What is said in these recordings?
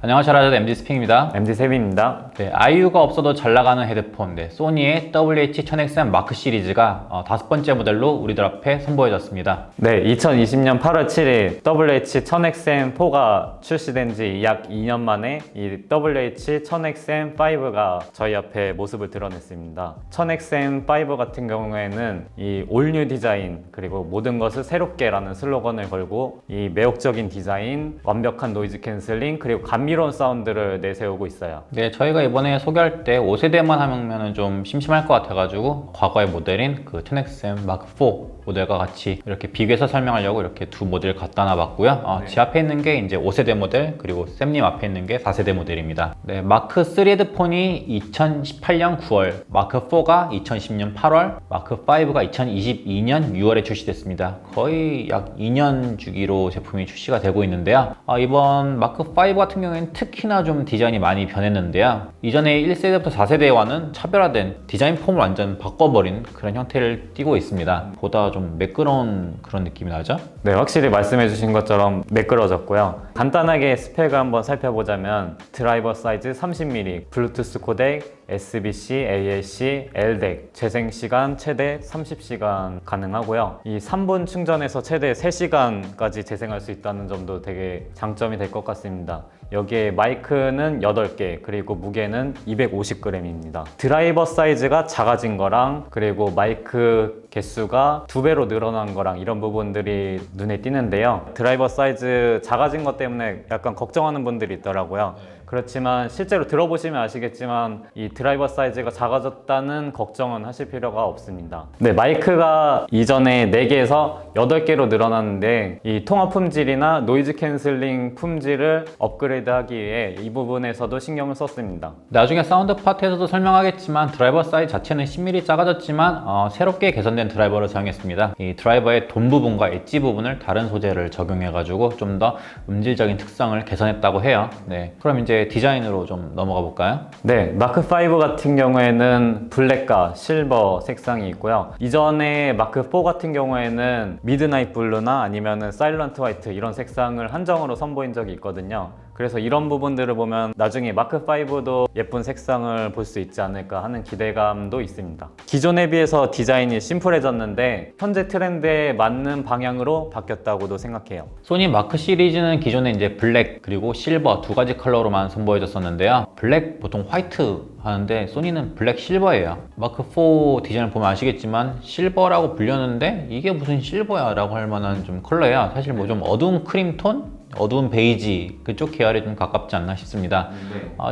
안녕하세요, 라저 MG 스핑입니다. MG 세빈입니다. 네, IU가 없어도 잘 나가는 헤드폰, 소니의 WH-1000XM 마크 시리즈가 5번째 모델로 우리들 앞에 선보여졌습니다. 네, 2020년 8월 7일 WH-1000XM4가 출시된 지 약 2년 만에 이 WH-1000XM5가 저희 앞에 모습을 드러냈습니다. 1000XM5 같은 경우에는 이 올뉴 디자인 그리고 모든 것을 새롭게라는 슬로건을 걸고 이 매혹적인 디자인, 완벽한 노이즈 캔슬링 그리고 감미로운 사운드를 내세우고 있어요. 네, 저희가 이번에 소개할 때 5세대만 하면 좀 심심할 것 같아가지고 과거의 모델인 그 1000XM 마크 4 모델과 같이 이렇게 비교해서 설명하려고 이렇게 두 모델을 갖다 놔봤고요. 제 앞에 있는 게 이제 5세대 모델, 그리고 쌤님 앞에 있는 게 4세대 모델입니다. 네, 마크 3 헤드폰이 2018년 9월, 마크 4가 2010년 8월, 마크 5가 2022년 6월에 출시됐습니다. 거의 약 2년 주기로 제품이 출시가 되고 있는데요. 이번 마크 5 같은 경우에는 특히나 좀 디자인이 많이 변했는데요. 이전에 1세대부터 4세대와는 차별화된 디자인 폼을 완전 바꿔버린 그런 형태를 띠고 있습니다. 보다 좀 매끄러운 그런 느낌이 나죠? 네, 확실히 말씀해주신 것처럼 매끄러졌고요. 간단하게 스펙을 한번 살펴보자면 드라이버 사이즈 30mm, 블루투스 코덱, SBC, AAC, LDEC, 재생시간 최대 30시간 가능하고요. 이 3분 충전에서 최대 3시간까지 재생할 수 있다는 점도 되게 장점이 될 것 같습니다. 여기에 마이크는 8개, 그리고 무게는 250g입니다. 드라이버 사이즈가 작아진 거랑 그리고 마이크 개수가 2배로 늘어난 거랑 이런 부분들이 눈에 띄는데요. 드라이버 사이즈 작아진 것 때문에 약간 걱정하는 분들이 있더라고요. 그렇지만 실제로 들어보시면 아시겠지만 이 드라이버 사이즈가 작아졌다는 걱정은 하실 필요가 없습니다. 네, 마이크가 이전에 4개에서 8개로 늘어났는데 이 통화 품질이나 노이즈 캔슬링 품질을 업그레이드하기 위해 이 부분에서도 신경을 썼습니다. 나중에 사운드 파트에서도 설명하겠지만 드라이버 사이즈 자체는 10mm 작아졌지만 새롭게 개선된 드라이버를 사용했습니다. 이 드라이버의 돔 부분과 엣지 부분을 다른 소재를 적용해가지고 좀 더 음질적인 특성을 개선했다고 해요. 네, 그럼 이제 디자인으로 좀 넘어가 볼까요? 네, 마크5 같은 경우에는 블랙과 실버 색상이 있고요. 이전에 마크4 같은 경우에는 미드나잇 블루나 아니면은 사일런트 화이트 이런 색상을 한정으로 선보인 적이 있거든요. 그래서 이런 부분들을 보면 나중에 마크5도 예쁜 색상을 볼 수 있지 않을까 하는 기대감도 있습니다. 기존에 비해서 디자인이 심플해졌는데 현재 트렌드에 맞는 방향으로 바뀌었다고도 생각해요. 소니 마크 시리즈는 기존에 이제 블랙 그리고 실버 두 가지 컬러로만 선보여졌었는데요. 블랙 보통 화이트 하는데 소니는 블랙 실버예요. 마크 4 디자인을 보면 아시겠지만 실버라고 불렸는데 이게 무슨 실버야 라고 할 만한 좀 컬러예요. 사실 뭐 좀 어두운 크림톤? 어두운 베이지 그쪽 계열에 좀 가깝지 않나 싶습니다.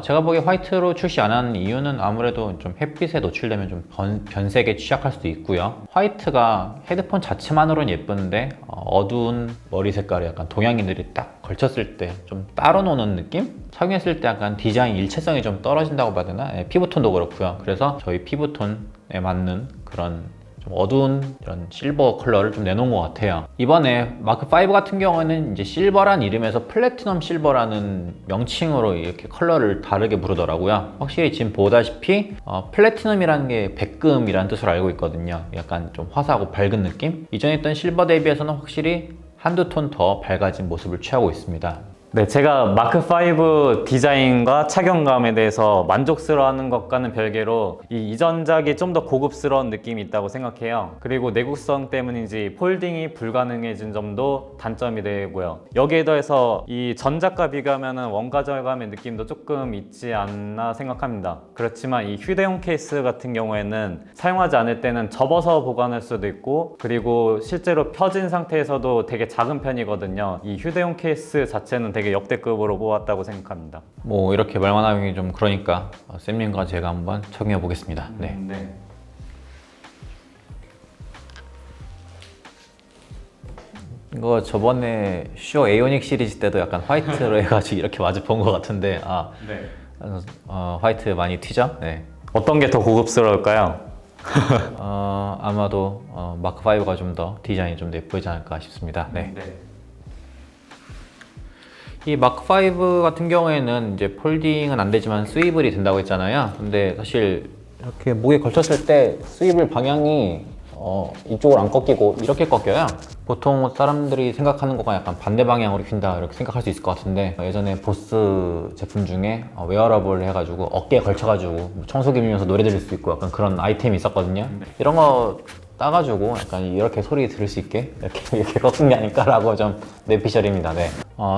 제가 보기에 화이트로 출시 안 하는 이유는 아무래도 좀 햇빛에 노출되면 좀 변색에 취약할 수도 있고요. 화이트가 헤드폰 자체만으로는 예쁜데 어두운 머리 색깔에 약간 동양인들이 딱 걸쳤을 때 좀 따로 노는 느낌? 착용했을 때 약간 디자인 일체성이 좀 떨어진다고 봐야 되나? 피부톤도 그렇고요. 그래서 저희 피부톤에 맞는 그런 좀 어두운 이런 실버 컬러를 좀 내놓은 것 같아요. 이번에 마크 5 같은 경우에는 이제 실버란 이름에서 플래티넘 실버라는 명칭으로 이렇게 컬러를 다르게 부르더라고요. 확실히 지금 보다시피 플래티넘이라는 게 백금이라는 뜻으로 알고 있거든요. 약간 좀 화사하고 밝은 느낌? 이전에 있던 실버 대비해서는 확실히 한두 톤 더 밝아진 모습을 취하고 있습니다. 네, 제가 마크5 디자인과 착용감에 대해서 만족스러워하는 것과는 별개로 이 이전작이 좀 더 고급스러운 느낌이 있다고 생각해요. 그리고 내구성 때문인지 폴딩이 불가능해진 점도 단점이 되고요. 여기에 더해서 이 전작과 비교하면 원가 절감의 느낌도 조금 있지 않나 생각합니다. 그렇지만 이 휴대용 케이스 같은 경우에는 사용하지 않을 때는 접어서 보관할 수도 있고 그리고 실제로 펴진 상태에서도 되게 작은 편이거든요. 이 휴대용 케이스 자체는 되게 역대급으로 뽑았다고 생각합니다. 뭐 이렇게 말만 하면 좀 그러니까 쌤님과 제가 한번 착용해 보겠습니다. 네. 이거 저번에 슈어 에이오닉 시리즈 때도 약간 화이트로 해가지고 이렇게 마주 본 것 같은데 화이트 많이 튀죠? 네. 어떤 게 더 고급스러울까요? 아마도 마크 5가 좀 더 디자인이 좀 더 예쁘지 않을까 싶습니다. 네. 이 마크 5 같은 경우에는 이제 폴딩은 안 되지만 스위블이 된다고 했잖아요. 근데 사실 이렇게 목에 걸쳤을 때 스위블 방향이 이쪽으로 안 꺾이고 이렇게 꺾여요. 보통 사람들이 생각하는 거가 약간 반대 방향으로 휜다 이렇게 생각할 수 있을 것 같은데, 예전에 보스 제품 중에 웨어러블 해가지고 어깨에 걸쳐가지고 뭐 청소기 밀면서 노래 들을 수 있고 약간 그런 아이템이 있었거든요. 이런 거 따가지고 약간 이렇게 소리 들을 수 있게 이렇게 꺾은 게 아닐까라고 좀 뇌피셜입니다. 네.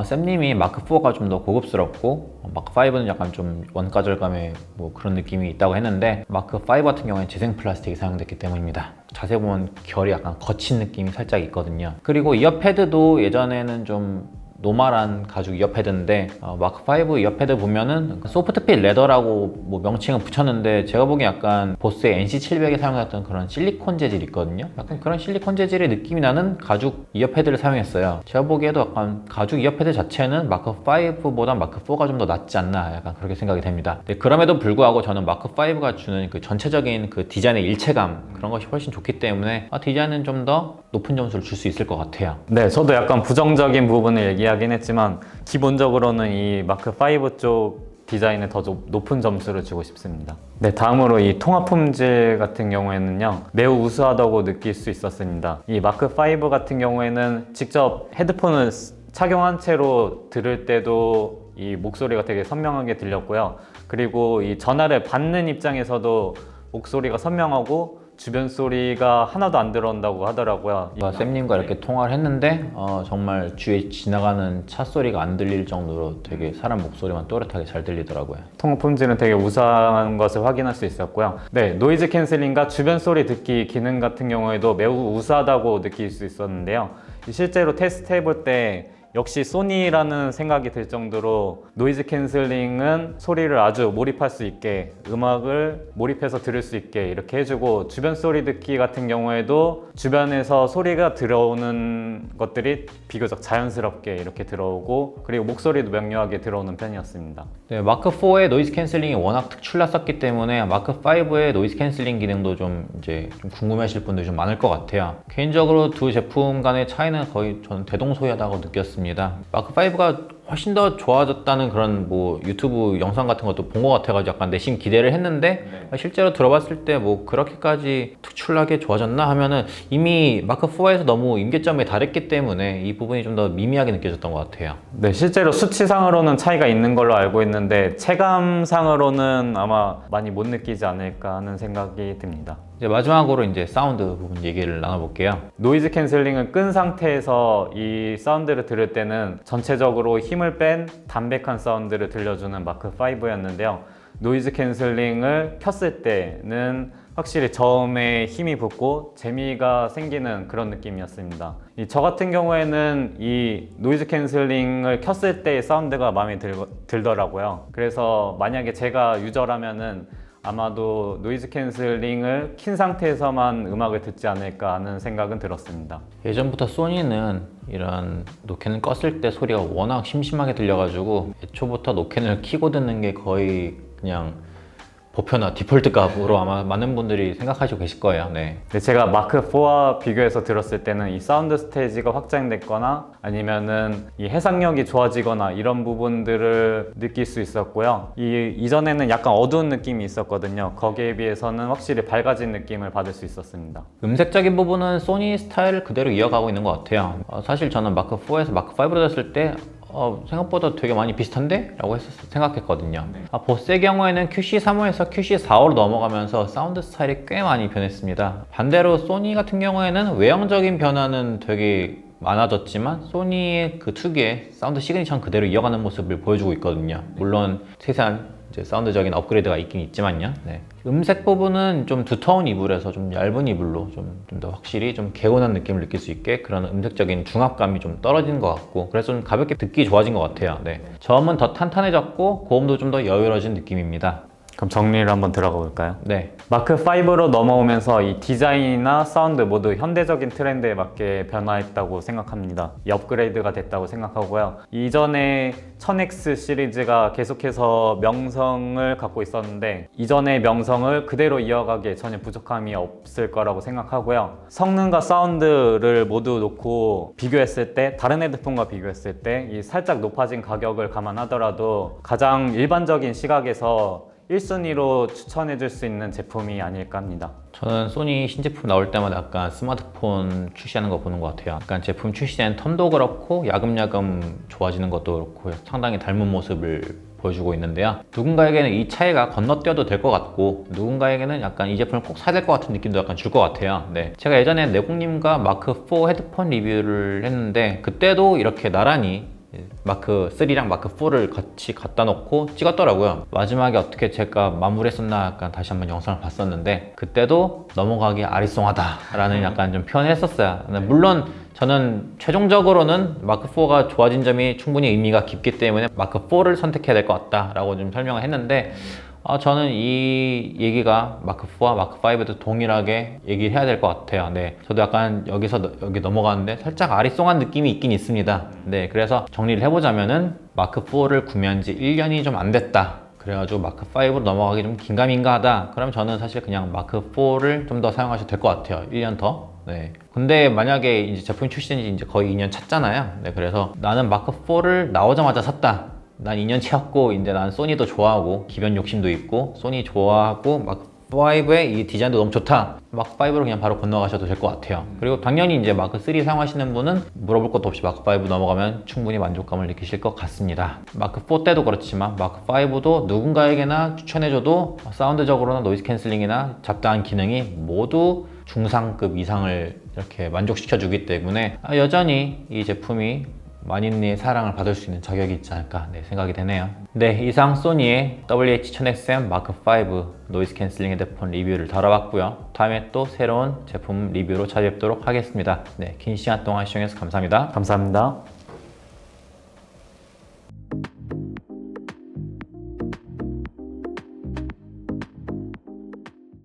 쌤님이 마크4가 좀 더 고급스럽고 마크5는 약간 좀 원가 절감의 뭐 그런 느낌이 있다고 했는데, 마크5 같은 경우에는 재생 플라스틱이 사용됐기 때문입니다. 자세히 보면 결이 약간 거친 느낌이 살짝 있거든요. 그리고 이어패드도 예전에는 좀 노멀한 가죽 이어패드인데, 마크5 이어패드 보면은 소프트핏 레더라고 뭐 명칭을 붙였는데, 제가 보기엔 약간 보스의 NC700에 사용했던 그런 실리콘 재질이 있거든요. 약간 그런 실리콘 재질의 느낌이 나는 가죽 이어패드를 사용했어요. 제가 보기에도 약간 가죽 이어패드 자체는 마크5보다 마크4가 좀 더 낫지 않나, 약간 그렇게 생각이 됩니다. 네, 그럼에도 불구하고 저는 마크5가 주는 그 전체적인 그 디자인의 일체감, 그런 것이 훨씬 좋기 때문에 디자인은 좀 더 높은 점수를 줄 수 있을 것 같아요. 네, 저도 약간 부정적인 부분을 얘기하긴 했지만 기본적으로는 이 마크5 쪽 디자인에 더 높은 점수를 주고 싶습니다. 네, 다음으로 이 통합 품질 같은 경우에는요, 매우 우수하다고 느낄 수 있었습니다. 이 마크5 같은 경우에는 직접 헤드폰을 착용한 채로 들을 때도 이 목소리가 되게 선명하게 들렸고요. 그리고 이 전화를 받는 입장에서도 목소리가 선명하고 주변 소리가 하나도 안 들어온다고 하더라고요. 쌤님과 이렇게 통화를 했는데 정말 주위에 지나가는 차 소리가 안 들릴 정도로 되게 사람 목소리만 또렷하게 잘 들리더라고요. 통합 품질은 되게 우수한 것을 확인할 수 있었고요. 네, 노이즈 캔슬링과 주변 소리 듣기 기능 같은 경우에도 매우 우수하다고 느낄 수 있었는데요. 실제로 테스트 해볼 때 역시 소니라는 생각이 들 정도로 노이즈 캔슬링은 소리를 아주 몰입할 수 있게, 음악을 몰입해서 들을 수 있게 이렇게 해주고, 주변 소리 듣기 같은 경우에도 주변에서 소리가 들어오는 것들이 비교적 자연스럽게 이렇게 들어오고, 그리고 목소리도 명료하게 들어오는 편이었습니다. 네, 마크4의 노이즈 캔슬링이 워낙 특출났었기 때문에 마크5의 노이즈 캔슬링 기능도 좀 궁금해하실 분들이 좀 많을 것 같아요. 개인적으로 두 제품 간의 차이는 거의 저는 대동소이하다고 느꼈습니다. 마크5가 훨씬 더 좋아졌다는 그런 뭐 유튜브 영상 같은 것도 본 것 같아가지고 약간 내심 기대를 했는데, 실제로 들어봤을 때 뭐 그렇게까지 특출나게 좋아졌나 하면은 이미 마크4에서 너무 임계점에 달했기 때문에 이 부분이 좀 더 미미하게 느껴졌던 것 같아요. 네, 실제로 수치상으로는 차이가 있는 걸로 알고 있는데 체감상으로는 아마 많이 못 느끼지 않을까 하는 생각이 듭니다. 이제 마지막으로 이제 사운드 부분 얘기를 나눠볼게요. 노이즈 캔슬링을 끈 상태에서 이 사운드를 들을 때는 전체적으로 힘을 뺀 담백한 사운드를 들려주는 마크5였는데요. 노이즈 캔슬링을 켰을 때는 확실히 저음에 힘이 붙고 재미가 생기는 그런 느낌이었습니다. 저 같은 경우에는 이 노이즈 캔슬링을 켰을 때의 사운드가 마음에 들더라고요. 그래서 만약에 제가 유저라면은 아마도 노이즈 캔슬링을 킨 상태에서만 음악을 듣지 않을까 하는 생각은 들었습니다. 예전부터 소니는 이런 노캔을 껐을 때 소리가 워낙 심심하게 들려가지고 애초부터 노캔을 켜고 듣는 게 거의 그냥 보편화, 디폴트 값으로 아마 많은 분들이 생각하시고 계실 거예요. 네. 근데 제가 마크4와 비교해서 들었을 때는 이 사운드 스테이지가 확장됐거나 아니면은 이 해상력이 좋아지거나 이런 부분들을 느낄 수 있었고요. 이전에는 약간 어두운 느낌이 있었거든요. 거기에 비해서는 확실히 밝아진 느낌을 받을 수 있었습니다. 음색적인 부분은 소니 스타일을 그대로 이어가고 있는 것 같아요. 사실 저는 마크4에서 마크5로 됐을 때 생각보다 되게 많이 비슷한데? 라고 생각했거든요. 보스의 경우에는 QC35에서 QC45로 넘어가면서 사운드 스타일이 꽤 많이 변했습니다. 반대로 소니 같은 경우에는 외형적인 변화는 되게 많아졌지만 소니의 그 특유의 사운드 시그니처는 그대로 이어가는 모습을 보여주고 있거든요. 물론 세세한 사운드적인 업그레이드가 있긴 있지만요. 네. 음색 부분은 좀 두터운 이불에서 좀 얇은 이불로 좀 더 확실히 좀 개운한 느낌을 느낄 수 있게 그런 음색적인 중압감이 좀 떨어진 것 같고, 그래서 좀 가볍게 듣기 좋아진 것 같아요. 네. 저음은 더 탄탄해졌고 고음도 좀 더 여유로워진 느낌입니다. 그럼 정리를 한번 들어가 볼까요? 네. 마크5로 넘어오면서 이 디자인이나 사운드 모두 현대적인 트렌드에 맞게 변화했다고 생각합니다. 이 업그레이드가 됐다고 생각하고요. 이전에 1000X 시리즈가 계속해서 명성을 갖고 있었는데 이전의 명성을 그대로 이어가기에 전혀 부족함이 없을 거라고 생각하고요. 성능과 사운드를 모두 놓고 비교했을 때, 다른 헤드폰과 비교했을 때 이 살짝 높아진 가격을 감안하더라도 가장 일반적인 시각에서 1순위로 추천해줄 수 있는 제품이 아닐까 합니다. 저는 소니 신제품 나올 때마다 약간 스마트폰 출시하는 거 보는 것 같아요. 약간 제품 출시된 텀도 그렇고 야금야금 좋아지는 것도 그렇고 상당히 닮은 모습을 보여주고 있는데요. 누군가에게는 이 차이가 건너뛰어도 될 것 같고 누군가에게는 약간 이 제품을 꼭 사야 될 것 같은 느낌도 약간 줄 것 같아요. 네, 제가 예전에 내공님과 마크4 헤드폰 리뷰를 했는데 그때도 이렇게 나란히 마크3랑 마크4를 같이 갖다 놓고 찍었더라고요. 마지막에 어떻게 제가 마무리했었나 약간 다시 한번 영상을 봤었는데 그때도 넘어가기 아리송하다 라는 약간 좀 표현을 했었어요. 물론 저는 최종적으로는 마크4가 좋아진 점이 충분히 의미가 깊기 때문에 마크4를 선택해야 될 것 같다 라고 좀 설명을 했는데 저는 이 얘기가 마크4와 마크5에도 동일하게 얘기를 해야 될 것 같아요. 네, 저도 약간 여기 넘어가는데 살짝 아리송한 느낌이 있긴 있습니다. 네, 그래서 정리를 해보자면은 마크4를 구매한 지 1년이 좀 안 됐다. 그래가지고 마크5로 넘어가기 좀 긴가민가하다. 그럼 저는 사실 그냥 마크4를 좀 더 사용하셔도 될 것 같아요. 1년 더. 네. 근데 만약에 이제 제품이 출시된 지 이제 거의 2년 찼잖아요. 네, 그래서 나는 마크4를 나오자마자 샀다. 난 2년 채웠고 이제 난 소니도 좋아하고 기변 욕심도 있고 소니 좋아하고 마크5의 이 디자인도 너무 좋다. 마크5로 그냥 바로 건너가셔도 될 것 같아요. 그리고 당연히 이제 마크3 사용하시는 분은 물어볼 것도 없이 마크5 넘어가면 충분히 만족감을 느끼실 것 같습니다. 마크4 때도 그렇지만 마크5도 누군가에게나 추천해줘도 사운드적으로나 노이즈 캔슬링이나 잡다한 기능이 모두 중상급 이상을 이렇게 만족시켜 주기 때문에 여전히 이 제품이 만인의 사랑을 받을 수 있는 자격이 있지 않을까 생각이 되네요. 네, 이상 소니의 WH-1000XM 마크5 노이즈 캔슬링 헤드폰 리뷰를 다뤄봤고요. 다음에 또 새로운 제품 리뷰로 찾아뵙도록 하겠습니다. 네, 긴 시간 동안 시청해주셔서 감사합니다. 감사합니다.